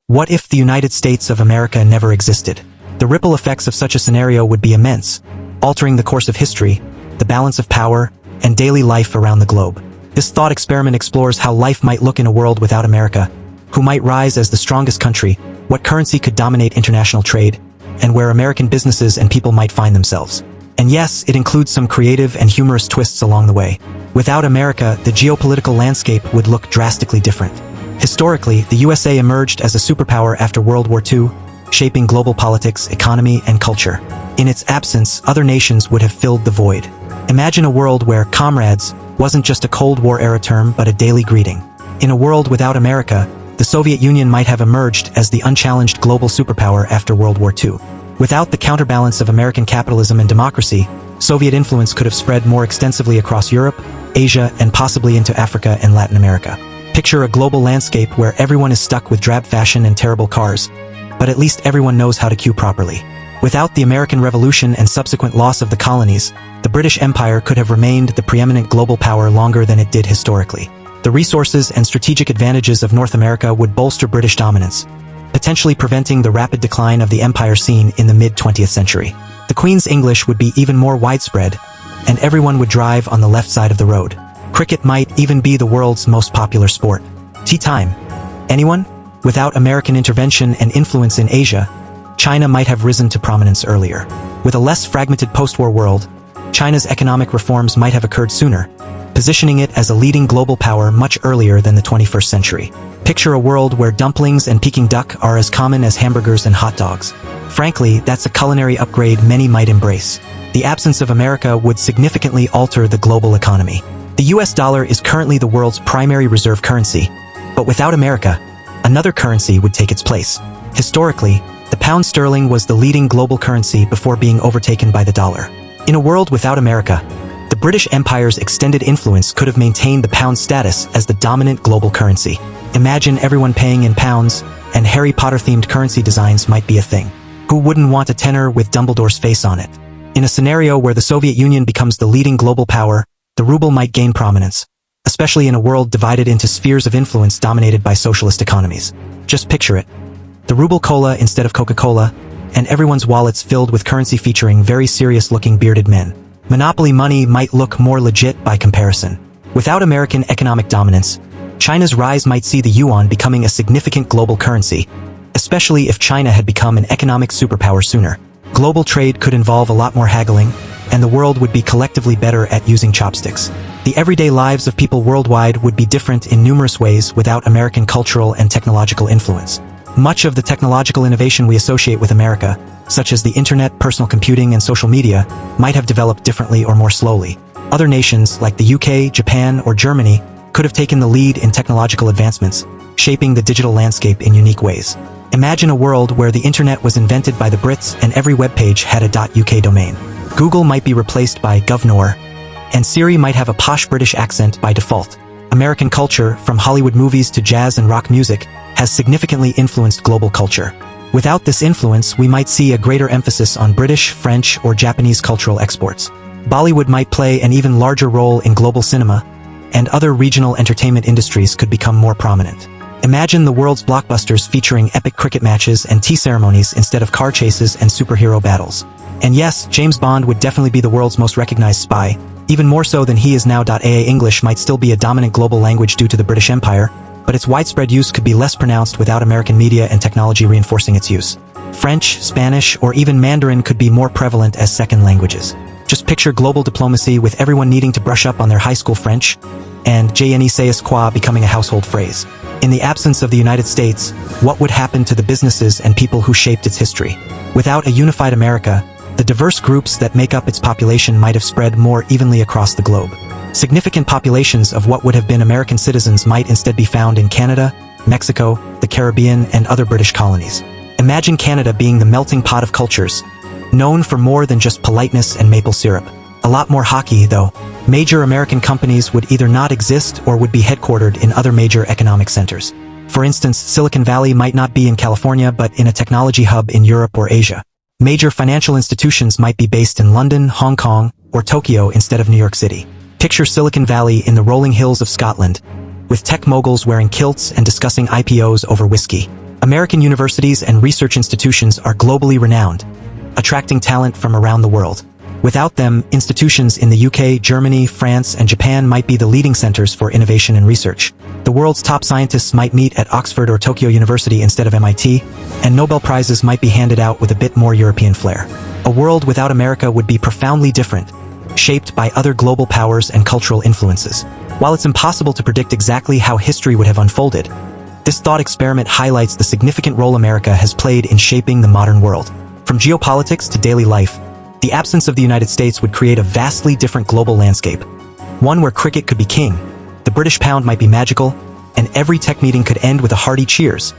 What if the United States of America never existed? The ripple effects of such a scenario would be immense, altering the course of history, the balance of power, and daily life around the globe. This thought experiment explores how life might look in a world without America, who might rise as the strongest country, what currency could dominate international trade, and where American businesses and people might find themselves. And yes, it includes some creative and humorous twists along the way. Without America, the geopolitical landscape would look drastically different. Historically, the USA emerged as a superpower after World War II, shaping global politics, economy, and culture. In its absence, other nations would have filled the void. Imagine a world where comrades wasn't just a Cold War-era term but a daily greeting. In a world without America, the Soviet Union might have emerged as the unchallenged global superpower after World War II. Without the counterbalance of American capitalism and democracy, Soviet influence could have spread more extensively across Europe, Asia, and possibly into Africa and Latin America. Picture a global landscape where everyone is stuck with drab fashion and terrible cars, but at least everyone knows how to queue properly. Without the American Revolution and subsequent loss of the colonies, the British Empire could have remained the preeminent global power longer than it did historically. The resources and strategic advantages of North America would bolster British dominance, potentially preventing the rapid decline of the empire seen in the mid-20th century. The Queen's English would be even more widespread, and everyone would drive on the left side of the road. Cricket might even be the world's most popular sport. Tea time. Anyone? Without American intervention and influence in Asia, China might have risen to prominence earlier. With a less fragmented post-war world, China's economic reforms might have occurred sooner, positioning it as a leading global power much earlier than the 21st century. Picture a world where dumplings and Peking duck are as common as hamburgers and hot dogs. Frankly, that's a culinary upgrade many might embrace. The absence of America would significantly alter the global economy. The US dollar is currently the world's primary reserve currency, but without America, another currency would take its place. Historically, the pound sterling was the leading global currency before being overtaken by the dollar. In a world without America, the British Empire's extended influence could have maintained the pound status as the dominant global currency. Imagine everyone paying in pounds, and Harry Potter-themed currency designs might be a thing. Who wouldn't want a tenner with Dumbledore's face on it? In a scenario where the Soviet Union becomes the leading global power, the ruble might gain prominence, especially in a world divided into spheres of influence dominated by socialist economies. Just picture it. The ruble cola instead of Coca-Cola, and everyone's wallets filled with currency featuring very serious-looking bearded men. Monopoly money might look more legit by comparison. Without American economic dominance, China's rise might see the yuan becoming a significant global currency, especially if China had become an economic superpower sooner. Global trade could involve a lot more haggling, and the world would be collectively better at using chopsticks. The everyday lives of people worldwide would be different in numerous ways without American cultural and technological influence. Much of the technological innovation we associate with America, such as the internet, personal computing, and social media, might have developed differently or more slowly. Other nations, like the UK, Japan, or Germany, could have taken the lead in technological advancements, shaping the digital landscape in unique ways. Imagine a world where the internet was invented by the Brits and every web page had a .uk domain. Google might be replaced by governor, and Siri might have a posh British accent by default. American culture, from Hollywood movies to jazz and rock music, has significantly influenced global culture. Without this influence, we might see a greater emphasis on British, French, or Japanese cultural exports. Bollywood might play an even larger role in global cinema, and other regional entertainment industries could become more prominent. Imagine the world's blockbusters featuring epic cricket matches and tea ceremonies instead of car chases and superhero battles. And yes, James Bond would definitely be the world's most recognized spy, even more so than he is now. English might still be a dominant global language due to the British Empire, but its widespread use could be less pronounced without American media and technology reinforcing its use. French, Spanish, or even Mandarin could be more prevalent as second languages. Just picture global diplomacy with everyone needing to brush up on their high school French, and je ne sais quoi becoming a household phrase. In the absence of the United States, what would happen to the businesses and people who shaped its history? Without a unified America, the diverse groups that make up its population might have spread more evenly across the globe. Significant populations of what would have been American citizens might instead be found in Canada, Mexico, the Caribbean, and other British colonies. Imagine Canada being the melting pot of cultures, known for more than just politeness and maple syrup. A lot more hockey, though. Major American companies would either not exist or would be headquartered in other major economic centers. For instance, Silicon Valley might not be in California but in a technology hub in Europe or Asia. Major financial institutions might be based in London, Hong Kong, or Tokyo instead of New York City. Picture Silicon Valley in the rolling hills of Scotland, with tech moguls wearing kilts and discussing IPOs over whiskey. American universities and research institutions are globally renowned, attracting talent from around the world. Without them, institutions in the UK, Germany, France, and Japan might be the leading centers for innovation and research. The world's top scientists might meet at Oxford or Tokyo University instead of MIT, and Nobel Prizes might be handed out with a bit more European flair. A world without America would be profoundly different, shaped by other global powers and cultural influences. While it's impossible to predict exactly how history would have unfolded, this thought experiment highlights the significant role America has played in shaping the modern world. From geopolitics to daily life, the absence of the United States would create a vastly different global landscape. One where cricket could be king, the British pound might be magical, and every tech meeting could end with a hearty cheers.